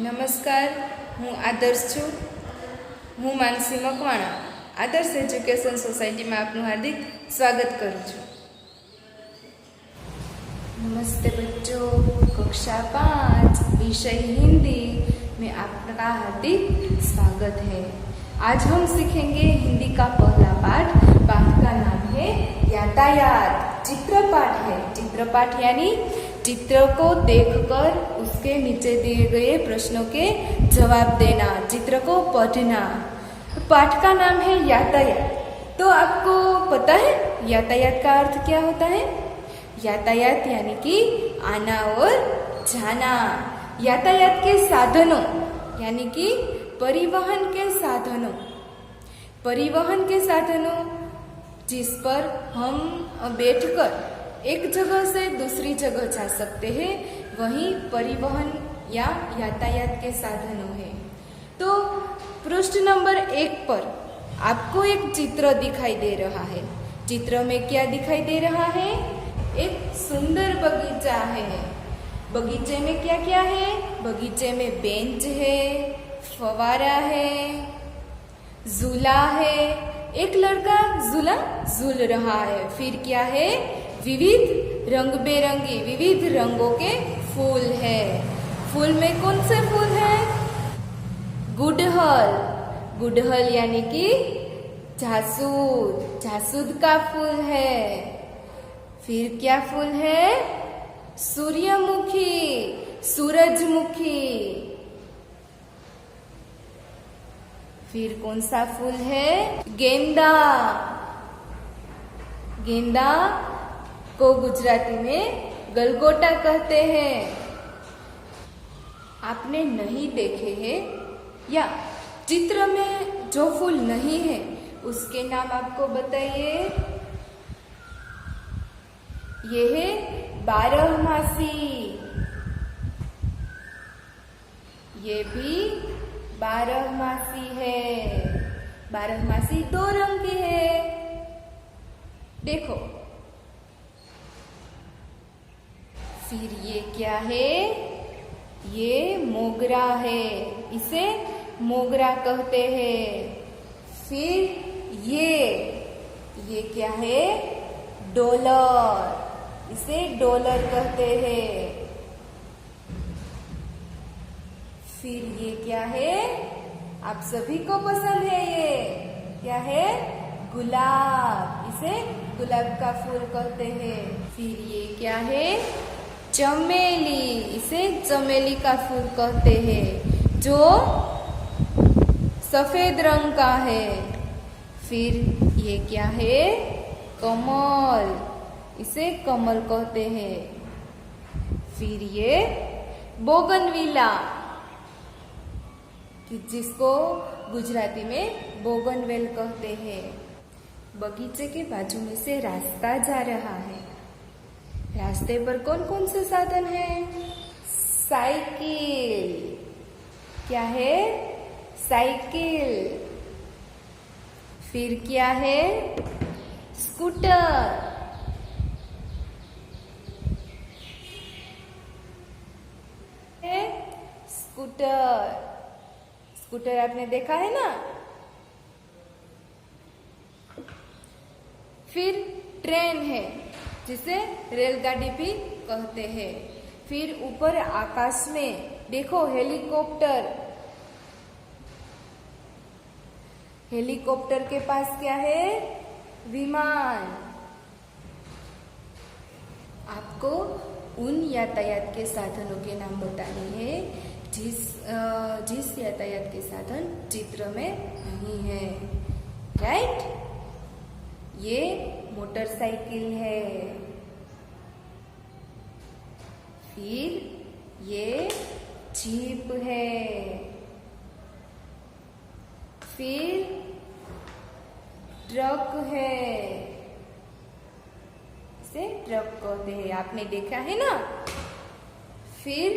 નમસ્કાર, હું આદર્શ છું. હું માનસી મકવાણા આદર્શ એજ્યુકેશન સોસાયટીમાં આપનું હાર્દિક સ્વાગત કરું છું. नमस्ते बच्चों, कक्षा 5 विषय हिंदी में आपका हार्दिक स्वागत है. आज हम सीखेंगे हिंदी का पहला पाठ. पाठ का नाम है यातायात. चित्रपाठ है. चित्रपाठ यानी चित्र को देखकर उसके नीचे दिए गए प्रश्नों के जवाब देना, चित्र को पढ़ना. पाठ का नाम है यातायात. तो आपको पता है यातायात का अर्थ क्या होता है? यातायात यानी कि आना और जाना. यातायात के साधनों यानी कि परिवहन के साधनों. परिवहन के साधनों जिस पर हम बैठकर एक जगह से दूसरी जगह जा सकते हैं, वही परिवहन या यातायात के साधनों हैं. तो पृष्ठ नंबर 1 पर आपको एक चित्र दिखाई दे रहा है. चित्र में क्या दिखाई दे रहा है? एक सुंदर बगीचा है. बगीचे में क्या क्या है? बगीचे में बेंच है, फवारा है, झूला है. एक लड़का झूला झूल रहा है. फिर क्या है? विविध रंग बेरंगी विविध रंगों के फूल है. फूल में कौन से फूल है? गुड़हल. गुड़हल यानी कि जासूद. जासूद का फूल है. फिर क्या फूल है? सूर्यमुखी, सूरजमुखी. फिर कौन सा फूल है? गेंदा. गेंदा को गुजराती में गलगोटा कहते हैं. आपने नहीं देखे हैं या चित्र में जो फूल नहीं है उसके नाम आपको बताइए. ये है बारहमासी. ये भी बारहमासी है. बारहमासी 2 रंग की है. देखो. फिर ये क्या है? ये मोगरा है. इसे मोगरा कहते हैं. फिर ये क्या है? डॉलर. इसे डॉलर कहते हैं. फिर ये क्या है? आप सभी को पसंद है. ये क्या है? गुलाब. इसे गुलाब का फूल कहते हैं. फिर ये क्या है? चमेली. इसे चमेली का फूल कहते हैं, जो सफेद रंग का है. फिर ये क्या है? कमल. इसे कमल कहते हैं. फिर ये बोगनविला, जिसको गुजराती में बोगनवेल कहते हैं. बगीचे के बाजू में से रास्ता जा रहा है. रास्ते पर कौन कौन से साधन हैं? साइकिल. क्या है? साइकिल. फिर क्या है? स्कूटर. स्कूटर. स्कूटर आपने देखा है ना. फिर ट्रेन है, जिसे रेलगाड़ी भी कहते हैं. फिर ऊपर आकाश में देखो हेलीकॉप्टर. हेलीकॉप्टर के पास क्या है? विमान. आपको उन यातायात के साधनों के नाम बताने हैं जिस यातायात के साधन चित्र में नहीं है. राइट? ये मोटरसाइकिल है. फिर ये जीप है. फिर ट्रक है. इसे ट्रक कहते हैं. आपने देखा है ना. फिर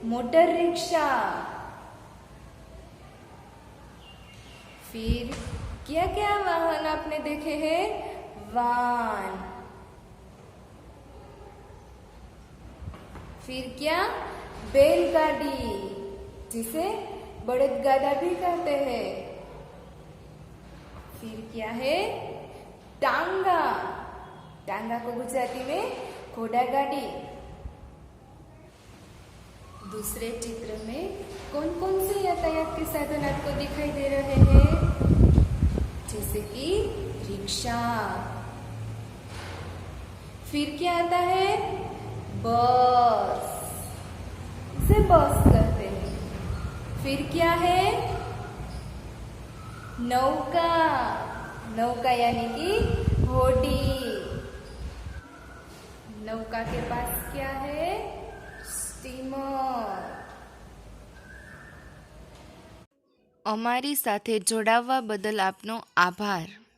मोटर रिक्शा. फिर क्या क्या वाहन आपने देखे हैं? वान. फिर क्या? बैलगाड़ी, जिसे बड़दगाड़ा भी कहते हैं। फिर क्या है? टांगा। टांगा को गुजराती में घोड़ा गाड़ी। दूसरे चित्र में कौन कौन से यातायात के साधन आपको दिखाई दे रहे हैं? जैसे कि रिक्शा। फिर क्या आता है? बस। इसे बस कहते हैं। फिर क्या है? नौका। नौका यानी कि होड़ी। नौका के पास क्या है? स्टीमर। અમારી સાથે જોડાવા બદલ આપનો આભાર.